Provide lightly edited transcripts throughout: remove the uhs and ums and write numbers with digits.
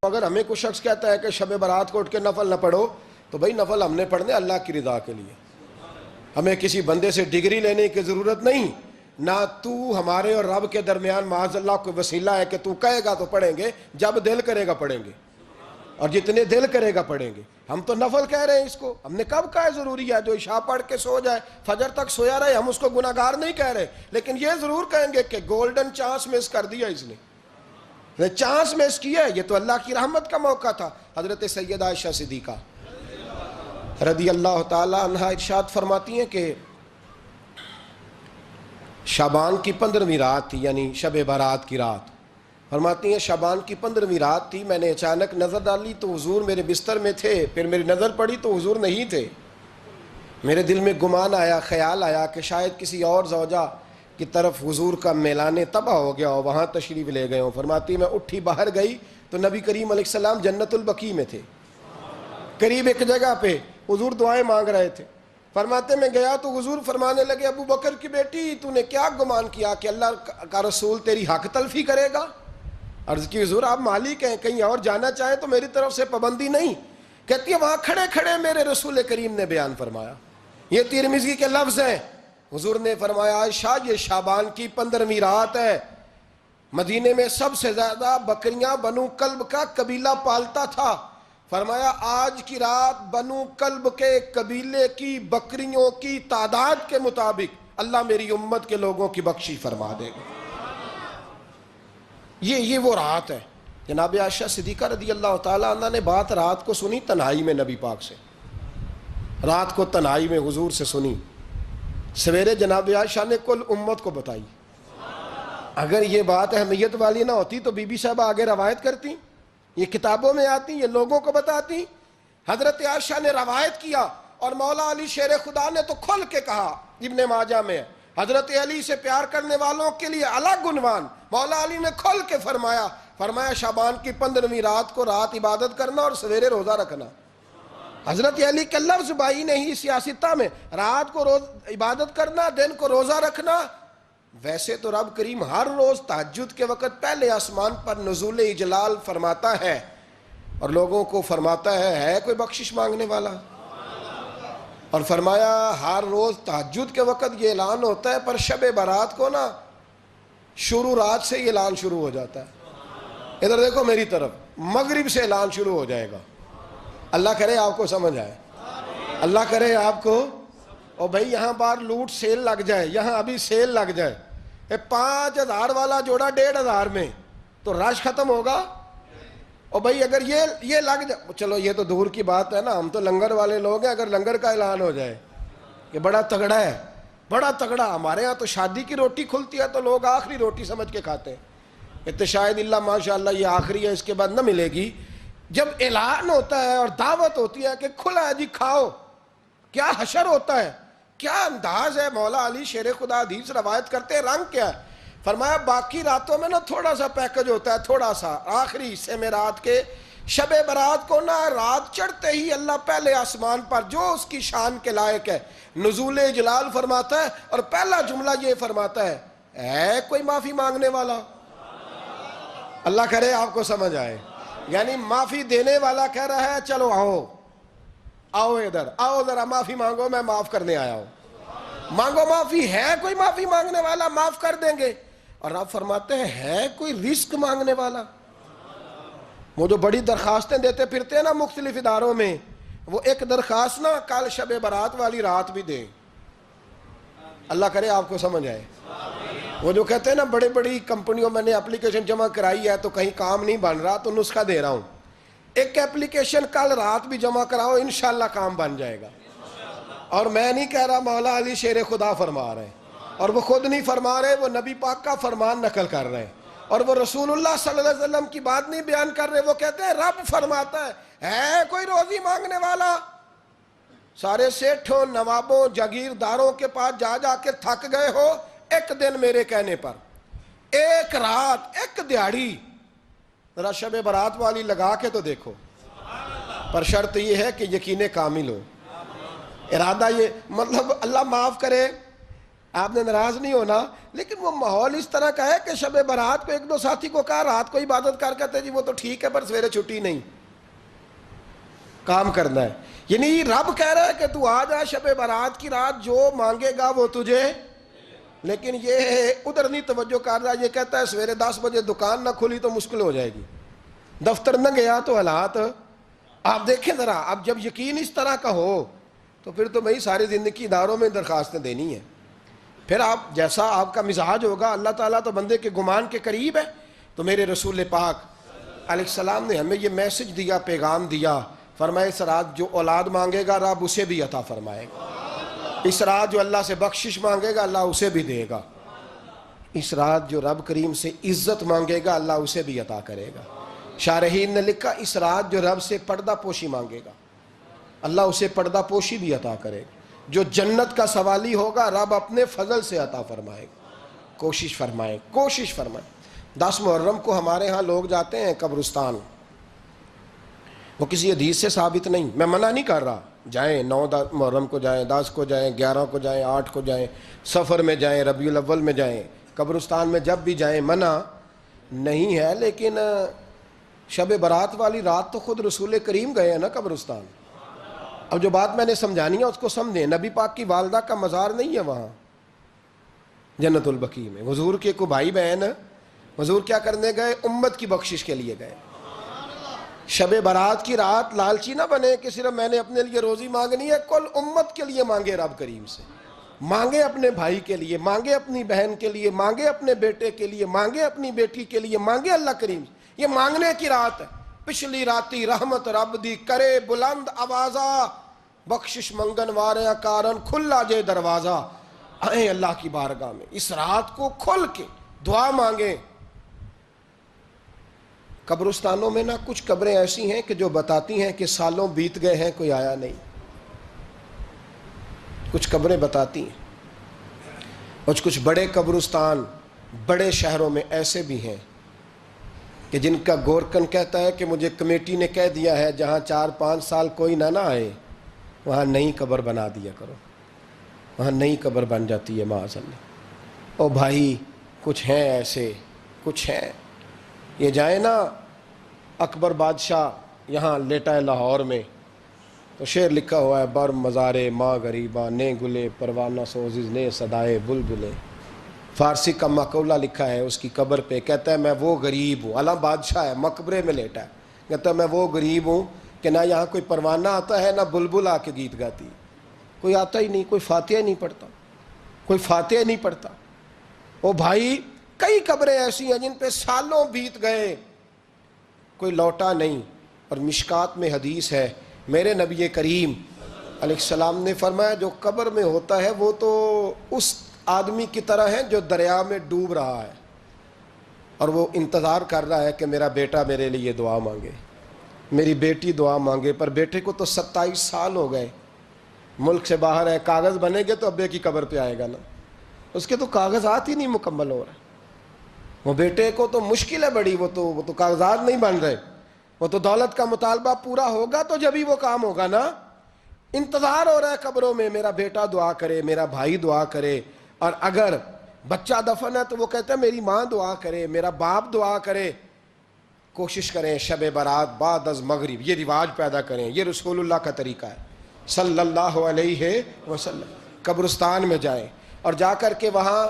اگر ہمیں کوئی شخص کہتا ہے کہ شب برات کو اٹھ کے نفل نہ پڑھو تو بھائی نفل ہم نے پڑھنے اللہ کی رضا کے لیے، ہمیں کسی بندے سے ڈگری لینے کی ضرورت نہیں، نہ تو ہمارے اور رب کے درمیان معاذ اللہ کوئی وسیلہ ہے کہ تو کہے گا تو پڑھیں گے، جب دل کرے گا پڑھیں گے، اور جتنے دل کرے گا پڑھیں گے۔ ہم تو نفل کہہ رہے ہیں اس کو، ہم نے کب کہا ہے ضروری ہے جو عشاء پڑھ کے سو جائے فجر تک سویا رہے، ہم اس کو گناہگار نہیں کہہ رہے، لیکن یہ ضرور کہیں گے کہ گولڈن چانس مس کر دیا اس نے، چانس مس کیا ہے، یہ تو اللہ کی رحمت کا موقع تھا۔ حضرت سیدہ عائشہ صدیقہ رضی اللہ تعالی عنہا ارشاد فرماتی ہیں کہ شعبان کی 15ویں رات تھی، یعنی شب برات کی رات، فرماتی ہیں شعبان کی 15ویں رات تھی، میں نے اچانک نظر ڈالی تو حضور میرے بستر میں تھے، پھر میری نظر پڑی تو حضور نہیں تھے، میرے دل میں گمان آیا، خیال آیا کہ شاید کسی اور زوجہ کی طرف حضور کا میلانے تباہ ہو گیا ہو، وہاں تشریف لے گئے ہوں۔ فرماتی میں اٹھی باہر گئی تو نبی کریم علیہ السلام جنت البقیع میں تھے، قریب ایک جگہ پہ حضور دعائیں مانگ رہے تھے۔ فرماتے میں گیا تو حضور فرمانے لگے ابو بکر کی بیٹی تو نے کیا گمان کیا کہ اللہ کا رسول تیری حق تلفی کرے گا؟ عرض کی حضور آپ مالک ہیں، کہیں اور جانا چاہیں تو میری طرف سے پابندی نہیں۔ کہتی ہے وہاں کھڑے کھڑے میرے رسول کریم نے بیان فرمایا، یہ ترمذی کے لفظ ہیں، حضور نے فرمایا عائشہ یہ شعبان کی 15ویں رات ہے، مدینے میں سب سے زیادہ بکریاں بنو کلب کا قبیلہ پالتا تھا، فرمایا آج کی رات بنو کلب کے قبیلے کی بکریوں کی تعداد کے مطابق اللہ میری امت کے لوگوں کی بخشش فرما دے گا۔ یہ وہ رات ہے۔ جناب عائشہ صدیقہ رضی اللہ تعالیٰ عنہ نے بات رات کو سنی تنہائی میں نبی پاک سے، رات کو تنہائی میں حضور سے سنی، سویرے جناب عائشہ نے کل امت کو بتائی۔ اگر یہ بات اہمیت والی نہ ہوتی تو بی بی صاحبہ آگے روایت کرتی، یہ کتابوں میں آتی، یہ لوگوں کو بتاتی۔ حضرت عائشہ نے روایت کیا اور مولا علی شیر خدا نے تو کھل کے کہا، ابن ماجہ میں حضرت علی سے پیار کرنے والوں کے لیے الگ عنوان، مولا علی نے کھل کے فرمایا شعبان کی 15ویں رات کو رات عبادت کرنا اور سویرے روزہ رکھنا۔ حضرت علی کے لفظ بائی نہیں سیاستہ میں، رات کو عبادت کرنا، دن کو روزہ رکھنا۔ ویسے تو رب کریم ہر روز تہجد کے وقت پہلے آسمان پر نزول اجلال فرماتا ہے اور لوگوں کو فرماتا ہے کوئی بخشش مانگنے والا؟ اور فرمایا ہر روز تہجد کے وقت یہ اعلان ہوتا ہے، پر شب برات کو نا شروع رات سے یہ اعلان شروع ہو جاتا ہے۔ ادھر دیکھو میری طرف، مغرب سے اعلان شروع ہو جائے گا۔ اللہ کرے آپ کو سمجھ آئے، اللہ کرے آپ کو، اور بھائی یہاں بار لوٹ سیل لگ جائے، یہاں ابھی سیل لگ جائے، 5000 والا جوڑا 1500 میں تو رش ختم ہوگا۔ اور بھائی اگر یہ لگ جائے، چلو یہ تو دور کی بات ہے نا، ہم تو لنگر والے لوگ ہیں، اگر لنگر کا اعلان ہو جائے کہ بڑا تگڑا ہے، بڑا تگڑا، ہمارے ہاں تو شادی کی روٹی کھلتی ہے تو لوگ آخری روٹی سمجھ کے کھاتے ہیں کہ شاید اللہ ماشاءاللہ یہ آخری ہے، اس کے بعد نہ ملے گی۔ جب اعلان ہوتا ہے اور دعوت ہوتی ہے کہ کھلا ہے جی کھاؤ، کیا حشر ہوتا ہے، کیا انداز ہے۔ مولا علی شیر خدا حدیث روایت کرتے ہیں، رنگ کیا ہے؟ فرمایا باقی راتوں میں نا تھوڑا سا پیکج ہوتا ہے، تھوڑا سا، آخری حصے میں رات کے شب برات کو نا رات چڑھتے ہی اللہ پہلے آسمان پر جو اس کی شان کے لائق ہے نزول جلال فرماتا ہے، اور پہلا جملہ یہ فرماتا ہے کوئی معافی مانگنے والا؟ اللہ کرے آپ کو سمجھ آئے، یعنی معافی دینے والا کہہ رہا ہے چلو آؤ ادھر آؤ، ذرا معافی مانگو، میں معاف کرنے آیا ہوں، مانگو معافی، ہے کوئی معافی مانگنے والا؟ معاف کر دیں گے۔ اور آپ فرماتے ہیں ہے کوئی رزق مانگنے والا؟ وہ جو بڑی درخواستیں دیتے پھرتے ہیں نا مختلف اداروں میں، وہ ایک درخواست نا کل شب برات والی رات بھی دیں۔ اللہ کرے آپ کو سمجھ آئے۔ وہ جو کہتے ہیں نا بڑی بڑی کمپنیوں میں نے اپلیکیشن جمع کرائی ہے تو کہیں کام نہیں بن رہا تو نسخہ دے رہا ہوں، ایک ایپلیکیشن کل رات بھی جمع کراؤ انشاءاللہ کام بن جائے گا۔ اور میں نہیں کہہ رہا، مولا علی شیر خدا فرما رہے ہیں، اور وہ خود نہیں فرما رہے، وہ نبی پاک کا فرمان نقل کر رہے ہیں، اور وہ رسول اللہ صلی اللہ علیہ وسلم کی بات نہیں بیان کر رہے، وہ کہتے ہیں رب فرماتا ہے کوئی روزی مانگنے والا؟ سارے سیٹھوں نوابوں جاگیرداروں کے پاس جا جا کے تھک گئے ہو، ایک دن میرے کہنے پر، ایک رات، ایک دیہڑی ذرا شب برات والی لگا کے تو دیکھو، پر شرط یہ ہے کہ یقین کامل ہو، ارادہ یہ، مطلب اللہ معاف کرے، آپ نے ناراض نہیں ہونا، لیکن وہ ماحول اس طرح کا ہے کہ شب برات کو ایک دو ساتھی کو کہا رات کو عبادت کر کہتے جی وہ تو ٹھیک ہے پر سویرے چھٹی نہیں، کام کرنا ہے. یعنی رب کہہ رہا ہے کہ تو آ جا شب برات کی رات، جو مانگے گا وہ تجھے. لیکن یہ ادھر نہیں توجہ کر رہا، یہ کہتا ہے سویرے 10 بجے دکان نہ کھلی تو مشکل ہو جائے گی، دفتر نہ گیا تو حالات. آپ دیکھیں ذرا، اب جب یقین اس طرح کا ہو تو پھر تو بھائی ساری زندگی اداروں میں درخواستیں دینی ہیں. پھر آپ جیسا آپ کا مزاج ہوگا، اللہ تعالیٰ تو بندے کے گمان کے قریب ہے. تو میرے رسول پاک علیہ السلام نے ہمیں یہ میسج دیا، پیغام دیا، فرمایا اس رات جو اولاد مانگے گا رب اسے بھی عطا فرمائے گا. اس رات جو اللہ سے بخشش مانگے گا اللہ اسے بھی دے گا. اس رات جو رب کریم سے عزت مانگے گا اللہ اسے بھی عطا کرے گا. شارحین نے لکھا اس رات جو رب سے پردہ پوشی مانگے گا اللہ اسے پردہ پوشی بھی عطا کرے گا. جو جنت کا سوالی ہوگا رب اپنے فضل سے عطا فرمائے گا. کوشش فرمائے. 10 محرم کو ہمارے ہاں لوگ جاتے ہیں قبرستان، وہ کسی حدیث سے ثابت نہیں، میں منع نہیں کر رہا، جائیں 9 محرم کو جائیں، 10 کو جائیں، 11 کو جائیں، 8 کو جائیں، سفر میں جائیں، ربیع الاول میں جائیں، قبرستان میں جب بھی جائیں منع نہیں ہے. لیکن شب برات والی رات تو خود رسول کریم گئے ہیں نا قبرستان. اب جو بات میں نے سمجھانی ہے اس کو سمجھیں. نبی پاک کی والدہ کا مزار نہیں ہے وہاں جنت البقیع میں. حضور کے کو بھائی بہن حضور کیا کرنے گئے؟ امت کی بخشش کے لیے گئے. شب برات کی رات لالچی نہ بنے کہ صرف میں نے اپنے لیے روزی مانگنی ہے، کل امت کے لیے مانگے رب کریم سے. مانگے اپنے بھائی کے لیے، مانگے اپنی بہن کے لیے، مانگے اپنے بیٹے کے لیے، مانگے اپنی بیٹی کے لیے، مانگے اللہ کریم سے. یہ مانگنے کی رات ہے. پچھلی راتی رحمت رب دی کرے بلند آوازہ، بخشش منگن واریاں کارن کھلا جے دروازہ. آئیں اللہ کی بارگاہ میں اس رات کو کھل کے دعا مانگیں. قبرستانوں میں نا کچھ قبریں ایسی ہیں کہ جو بتاتی ہیں کہ سالوں بیت گئے ہیں کوئی آیا نہیں. کچھ قبریں بتاتی ہیں. اور کچھ بڑے قبرستان بڑے شہروں میں ایسے بھی ہیں کہ جن کا گورکن کہتا ہے کہ مجھے کمیٹی نے کہہ دیا ہے جہاں 4-5 سال کوئی نہ آئے وہاں نئی قبر بنا دیا کرو. وہاں نئی قبر بن جاتی ہے معاذ اللہ. او بھائی کچھ ہیں ایسے، کچھ ہیں. یہ جائیں نا اکبر بادشاہ یہاں لیٹا ہے لاہور میں، تو شعر لکھا ہوا ہے بر مزارے ماں غریباں نے گلے پروانہ سوزز نے صدائے بلبلے. فارسی کا مقولہ لکھا ہے اس کی قبر پہ، کہتا ہے میں وہ غریب ہوں. اعلیٰ بادشاہ ہے مقبرے میں لیٹا ہے، کہتا ہے میں وہ غریب ہوں کہ نہ یہاں کوئی پروانہ آتا ہے نہ بلبل آ کے گیت گاتی. کوئی آتا ہی نہیں، کوئی فاتحہ نہیں پڑھتا، کوئی فاتحہ نہیں پڑھتا. او بھائی کئی قبریں ایسی ہیں جن پہ سالوں بیت گئے کوئی لوٹا نہیں. اور مشکات میں حدیث ہے میرے نبی کریم علیہ السلام نے فرمایا جو قبر میں ہوتا ہے وہ تو اس آدمی کی طرح ہے جو دریا میں ڈوب رہا ہے اور وہ انتظار کر رہا ہے کہ میرا بیٹا میرے لیے دعا مانگے، میری بیٹی دعا مانگے. پر بیٹے کو تو 27 سال ہو گئے، ملک سے باہر ہے. کاغذ بنے گے تو ابے کی قبر پہ آئے گا نا، اس کے تو کاغذات ہی نہیں مکمل ہو رہے. وہ بیٹے کو تو مشکل ہے بڑی، وہ تو کاغذات نہیں بن رہے. وہ تو دولت کا مطالبہ پورا ہوگا تو جب ہی وہ کام ہوگا نا. انتظار ہو رہا ہے قبروں میں میرا بیٹا دعا کرے، میرا بھائی دعا کرے. اور اگر بچہ دفن ہے تو وہ کہتا ہے میری ماں دعا کرے، میرا باپ دعا کرے. کوشش کریں شب برات بعد از مغرب یہ رواج پیدا کریں. یہ رسول اللہ کا طریقہ ہے صلی اللہ علیہ وسلم. قبرستان میں جائیں اور جا کر کے وہاں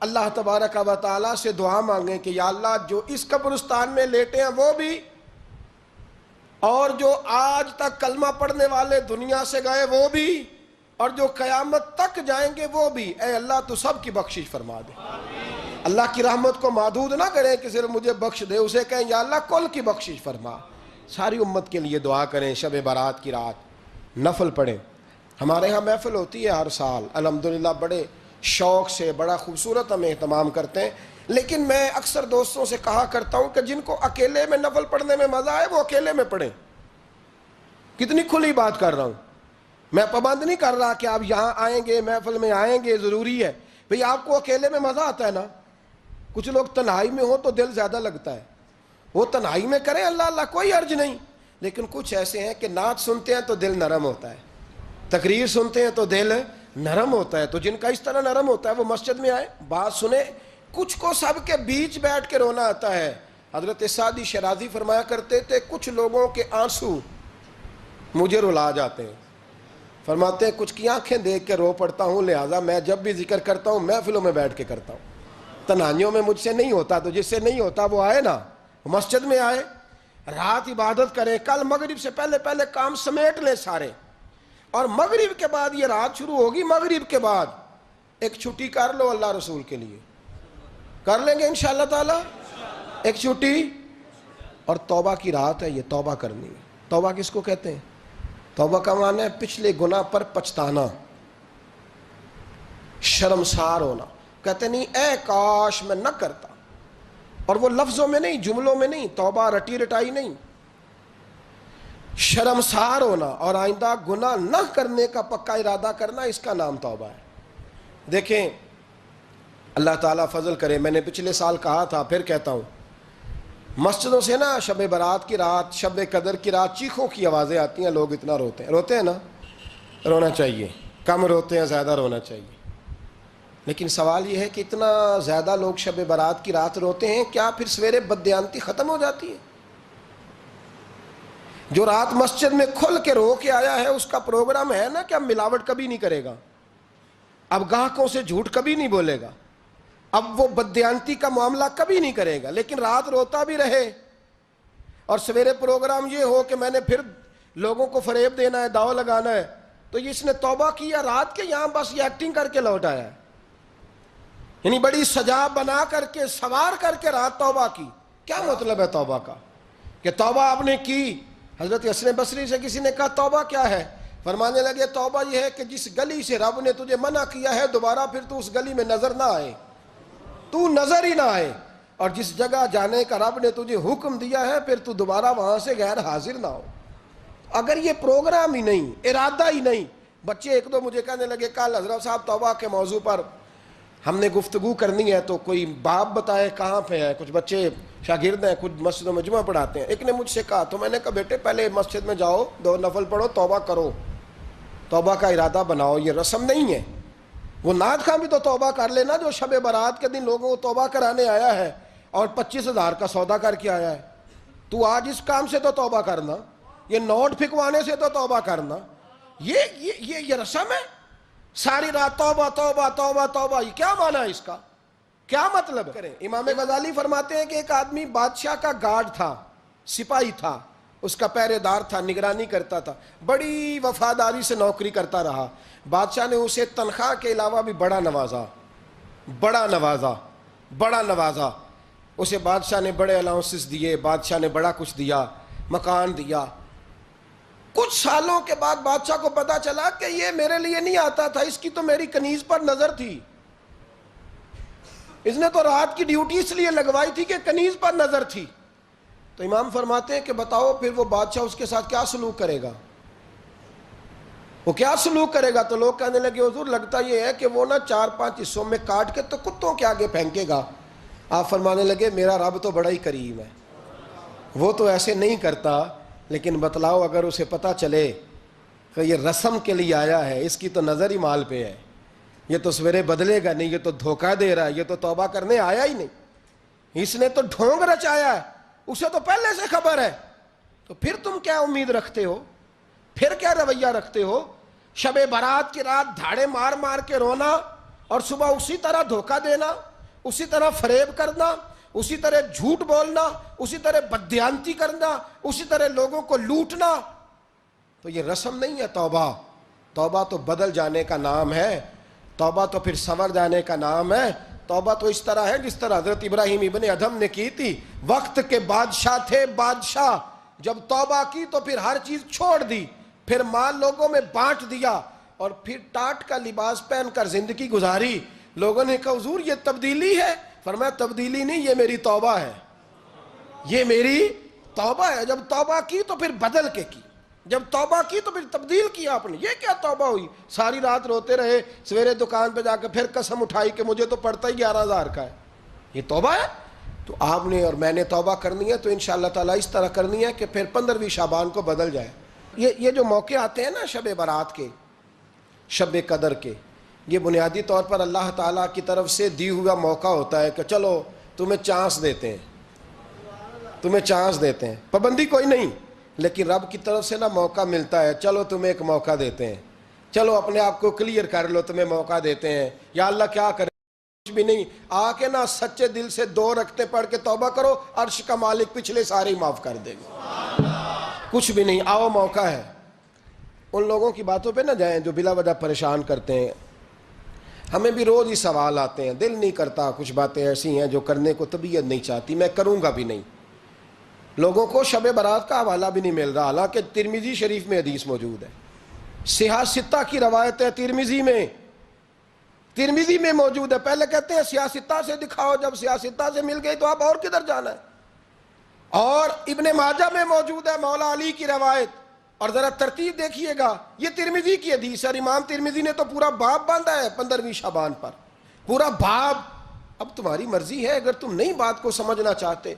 اللہ تبارک و تعالیٰ سے دعا مانگیں کہ یا اللہ جو اس قبرستان میں لیٹے ہیں وہ بھی، اور جو آج تک کلمہ پڑھنے والے دنیا سے گئے وہ بھی، اور جو قیامت تک جائیں گے وہ بھی. اے اللہ تو سب کی بخشش فرما دے. اللہ کی رحمت کو محدود نہ کریں کہ صرف مجھے بخش دے، اسے کہیں یا اللہ کل کی بخشش فرما. ساری امت کے لیے دعا کریں. شب برات کی رات نفل پڑھیں. ہمارے ہاں محفل ہوتی ہے ہر سال الحمدللہ، بڑے شوق سے بڑا خوبصورت ہم اہتمام کرتے ہیں. لیکن میں اکثر دوستوں سے کہا کرتا ہوں کہ جن کو اکیلے میں نفل پڑھنے میں مزہ آئے وہ اکیلے میں پڑھیں. کتنی کھلی بات کر رہا ہوں. میں پابند نہیں کر رہا کہ آپ یہاں آئیں گے محفل میں آئیں گے ضروری ہے. بھئی آپ کو اکیلے میں مزہ آتا ہے نا. کچھ لوگ تنہائی میں ہو تو دل زیادہ لگتا ہے، وہ تنہائی میں کریں اللہ اللہ کوئی عرض نہیں. لیکن کچھ ایسے ہیں کہ نعت سنتے ہیں تو دل نرم ہوتا ہے، تقریر سنتے ہیں تو دل نرم ہوتا ہے. تو جن کا اس طرح نرم ہوتا ہے وہ مسجد میں آئے, بات سنیں. کچھ کو سب کے بیچ بیٹھ کے رونا آتا ہے. حضرت سعدی شیرازی فرمایا کرتے تھے کچھ لوگوں کے آنسو مجھے رلا جاتے ہیں. فرماتے ہیں کچھ کی آنکھیں دیکھ کے رو پڑتا ہوں, لہٰذا میں جب بھی ذکر کرتا ہوں محفلوں میں بیٹھ کے کرتا ہوں. تنہائیوں میں مجھ سے نہیں ہوتا, تو جس سے نہیں ہوتا وہ آئے نا, مسجد میں آئے, رات عبادت کریں. کل مغرب سے پہلے پہلے کام سمیٹ لیں سارے, اور مغرب کے بعد یہ رات شروع ہوگی, مغرب کے بعد ایک چھٹی کر لو اللہ رسول کے لیے. کر لیں گے انشاءاللہ تعالی ایک چھٹی. اور توبہ کی رات ہے یہ, توبہ کرنی ہے. توبہ کس کو کہتے ہیں؟ توبہ کا معنی ہے پچھلے گناہ پر پچھتانا, شرمسار ہونا. کہتے نہیں اے کاش میں نہ کرتا, اور وہ لفظوں میں نہیں, جملوں میں نہیں, توبہ رٹی رٹائی نہیں. شرمسار ہونا اور آئندہ گناہ نہ کرنے کا پکا ارادہ کرنا, اس کا نام توبہ ہے. دیکھیں اللہ تعالیٰ فضل کرے, میں نے پچھلے سال کہا تھا پھر کہتا ہوں, مسجدوں سے نا شب برات کی رات, شب قدر کی رات چیخوں کی آوازیں آتی ہیں, لوگ اتنا روتے ہیں نا. رونا چاہیے, کم روتے ہیں, زیادہ رونا چاہیے. لیکن سوال یہ ہے کہ اتنا زیادہ لوگ شب برات کی رات روتے ہیں, کیا پھر سویرے بددیانتی ختم ہو جاتی ہے؟ جو رات مسجد میں کھل کے رو کے آیا ہے اس کا پروگرام ہے نا کہ اب ملاوٹ کبھی نہیں کرے گا, اب گاہکوں سے جھوٹ کبھی نہیں بولے گا, اب وہ بددیانتی کا معاملہ کبھی نہیں کرے گا. لیکن رات روتا بھی رہے اور سویرے پروگرام یہ ہو کہ میں نے پھر لوگوں کو فریب دینا ہے, داؤ لگانا ہے, تو اس نے توبہ کیا رات کے, یہاں بس یہ ایکٹنگ کر کے لوٹ آیا ہے. یعنی بڑی سجا بنا کر کے, سوار کر کے رات توبہ کی. کیا مطلب ہے توبہ کا؟ کہ توبہ آپ نے کی. حضرت حسن بصری سے کسی نے کہا توبہ کیا ہے؟ فرمانے لگے توبہ یہ ہے کہ جس گلی سے رب نے تجھے منع کیا ہے دوبارہ پھر تو اس گلی میں نظر نہ آئے, تو نظر ہی نہ آئے. اور جس جگہ جانے کا رب نے تجھے حکم دیا ہے پھر تو دوبارہ وہاں سے غیر حاضر نہ ہو. اگر یہ پروگرام ہی نہیں, ارادہ ہی نہیں. بچے ایک دو مجھے کہنے لگے کل حضرت صاحب توبہ کے موضوع پر ہم نے گفتگو کرنی ہے, تو کوئی باب بتائے کہاں پہ ہے. کچھ بچے شاگرد ہیں, کچھ مسجدوں میں جمعہ پڑھاتے ہیں. ایک نے مجھ سے کہا, تو میں نے کہا بیٹے پہلے مسجد میں جاؤ, 2 نفل پڑھو, توبہ کرو, توبہ کا ارادہ بناؤ. یہ رسم نہیں ہے. وہ نعت خواں بھی تو توبہ کر لینا جو شب برات کے دن لوگوں کو توبہ کرانے آیا ہے اور 25,000 کا سودا کر کے آیا ہے. تو آج اس کام سے تو توبہ کرنا, یہ نوٹ پھکوانے سے تو توبہ کرنا. یہ رسم ہے. ساری رات توبہ توبہ توبہ توبہ, یہ کیا معنی ہے اس کا؟ کیا مطلب ہے؟ امام غزالی فرماتے ہیں کہ ایک آدمی بادشاہ کا گارڈ تھا, سپاہی تھا, اس کا پہرے دار تھا, نگرانی کرتا تھا, بڑی وفاداری سے نوکری کرتا رہا. بادشاہ نے اسے تنخواہ کے علاوہ بھی بڑا نوازا. اسے بادشاہ نے بڑے الاؤنسز دیے, بادشاہ نے بڑا کچھ دیا, مکان دیا. کچھ سالوں کے بعد بادشاہ کو پتا چلا کہ یہ میرے لیے نہیں آتا تھا, اس کی تو میری کنیز پر نظر تھی. اس نے تو رات کی ڈیوٹی اس لیے لگوائی تھی کہ کنیز پر نظر تھی. تو امام فرماتے ہیں کہ بتاؤ پھر وہ بادشاہ اس کے ساتھ کیا سلوک کرے گا؟ وہ کیا سلوک کرے گا؟ تو لوگ کہنے لگے حضور لگتا یہ ہے کہ وہ نا 4-5 حصوں میں کاٹ کے تو کتوں کے آگے پھینکے گا. آپ فرمانے لگے میرا رب تو بڑا ہی کریم ہے, وہ تو ایسے نہیں کرتا. لیکن بتلاؤ اگر اسے پتا چلے کہ یہ رسم کے لیے آیا ہے, اس کی تو نظر ہی مال پہ ہے, یہ تو سویرے بدلے گا نہیں, یہ تو دھوکہ دے رہا ہے, یہ تو توبہ کرنے آیا ہی نہیں, اس نے تو ڈھونگ رچایا ہے, اسے تو پہلے سے خبر ہے. تو پھر تم کیا امید رکھتے ہو؟ پھر کیا رویہ رکھتے ہو؟ شب برات کی رات دھاڑے مار مار کے رونا اور صبح اسی طرح دھوکہ دینا, اسی طرح فریب کرنا, اسی طرح جھوٹ بولنا, اسی طرح بددیانتی کرنا, اسی طرح لوگوں کو لوٹنا. تو یہ رسم نہیں ہے توبہ. توبہ تو بدل جانے کا نام ہے, توبہ تو پھر سنور جانے کا نام ہے. توبہ تو اس طرح ہے جس طرح حضرت ابراہیم ابن ادھم نے کی تھی. وقت کے بادشاہ تھے, بادشاہ جب توبہ کی تو پھر ہر چیز چھوڑ دی, پھر مال لوگوں میں بانٹ دیا اور پھر ٹاٹ کا لباس پہن کر زندگی گزاری. لوگوں نے کہا حضور یہ تبدیلی ہے. فرمایا تبدیلی نہیں, یہ میری توبہ ہے, یہ میری توبہ ہے. جب توبہ کی تو پھر بدل کے کی, جب توبہ کی تو پھر تبدیل کیا آپ نے. یہ کیا توبہ ہوئی؟ ساری رات روتے رہے, سویرے دکان پہ جا کے پھر قسم اٹھائی کہ مجھے تو پڑتا ہی 11,000 کا ہے. یہ توبہ ہے؟ تو آپ نے اور میں نے توبہ کرنی ہے تو انشاءاللہ تعالیٰ اس طرح کرنی ہے کہ پھر 15ویں شعبان کو بدل جائے. یہ جو موقع آتے ہیں نا شب برات کے, شب قدر کے، یہ بنیادی طور پر اللہ تعالیٰ کی طرف سے دی ہوا موقع ہوتا ہے کہ چلو تمہیں چانس دیتے ہیں، تمہیں چانس دیتے ہیں، پابندی کوئی نہیں، لیکن رب کی طرف سے نا موقع ملتا ہے، چلو تمہیں ایک موقع دیتے ہیں، چلو اپنے آپ کو کلیئر کر لو، تمہیں موقع دیتے ہیں۔ یا اللہ کیا کرے، کچھ بھی نہیں، آ کے نا سچے دل سے 2 رکعتیں پڑھ کے توبہ کرو، عرش کا مالک پچھلے سارے معاف کر دے گا۔ کچھ بھی نہیں، آؤ موقع ہے۔ ان لوگوں کی باتوں پہ نہ جائیں جو بلا وجہ پریشان کرتے ہیں، ہمیں بھی روز ہی سوال آتے ہیں، دل نہیں کرتا، کچھ باتیں ایسی ہیں جو کرنے کو طبیعت نہیں چاہتی، میں کروں گا بھی نہیں۔ لوگوں کو شب برات کا حوالہ بھی نہیں مل رہا، حالانکہ ترمذی شریف میں حدیث موجود ہے، صحاح ستہ کی روایت ہے، ترمذی میں موجود ہے۔ پہلے کہتے ہیں صحاح ستہ سے دکھاؤ، جب صحاح ستہ سے مل گئی تو اب اور کدھر جانا ہے؟ اور ابن ماجہ میں موجود ہے مولا علی کی روایت، اور ذرا ترتیب دیکھیے گا، یہ ترمذی کی حدیث ہے، امام ترمذی نے تو پورا باب باندھا ہے 15ویں شعبان پر، پورا باب۔ اب تمہاری مرضی ہے، اگر تم نئی بات کو سمجھنا چاہتے۔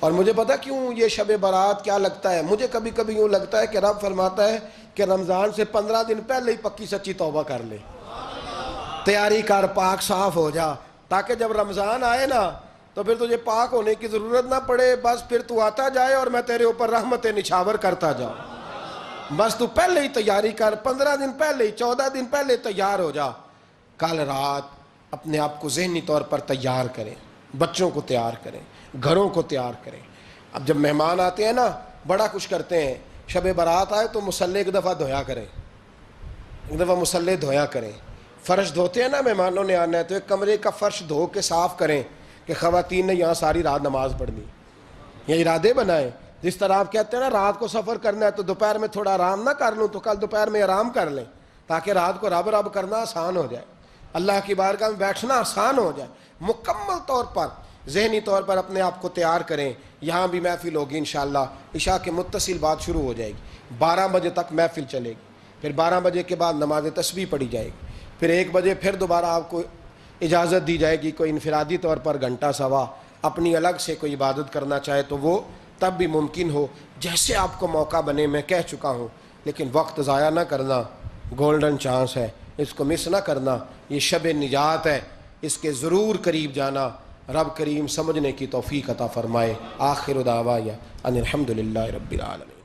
اور مجھے پتا کیوں یہ شب برات کیا لگتا ہے، مجھے کبھی کبھی یوں لگتا ہے کہ رب فرماتا ہے کہ رمضان سے 15 دن پہلے ہی پکی سچی توبہ کر لے، تیاری کر، پاک صاف ہو جا، تاکہ جب رمضان آئے نا تو پھر تجھے پاک ہونے کی ضرورت نہ پڑے، بس پھر تو آتا جائے اور میں تیرے اوپر رحمتیں نچھاور کرتا جاؤں۔ بس تو پہلے ہی تیاری کر، 15 دن پہلے ہی، 14 دن پہلے تیار ہو جا۔ کل رات اپنے آپ کو ذہنی طور پر تیار کریں، بچوں کو تیار کریں، گھروں کو تیار کریں۔ اب جب مہمان آتے ہیں نا بڑا کچھ کرتے ہیں، شب برات آئے تو مصلی ایک دفعہ دھویا کریں، ایک دفعہ مصلی دھویا کریں۔ فرش دھوتے ہیں نا، مہمانوں نے آنا ہے تو ایک کمرے کا فرش دھو کے صاف کریں کہ خواتین نے یہاں ساری رات نماز پڑھنی، یہ ارادے بنائیں۔ جس طرح آپ کہتے ہیں نا رات کو سفر کرنا ہے تو دوپہر میں تھوڑا آرام نہ کر لوں تو کل دوپہر میں آرام کر لیں، تاکہ رات کو رب رب کرنا آسان ہو جائے، اللہ کی بارگاہ میں بیٹھنا آسان ہو جائے۔ مکمل طور پر ذہنی طور پر اپنے آپ کو تیار کریں۔ یہاں بھی محفل ہوگی انشاءاللہ، عشاء کے متصل بعد شروع ہو جائے گی، 12 بجے تک محفل چلے گی، پھر 12 بجے کے بعد نماز تسبیح پڑھی جائے گی، پھر 1 بجے پھر دوبارہ آپ کو اجازت دی جائے گی، کوئی انفرادی طور پر گھنٹہ سوا اپنی الگ سے کوئی عبادت کرنا چاہے تو وہ تب بھی ممکن ہو، جیسے آپ کو موقع بنے۔ میں کہہ چکا ہوں، لیکن وقت ضائع نہ کرنا، گولڈن چانس ہے، اس کو مس نہ کرنا، یہ شب نجات ہے، اس کے ضرور قریب جانا۔ رب کریم سمجھنے کی توفیق عطا فرمائے۔ آخر دعوایا ان الحمدللہ رب العالمین۔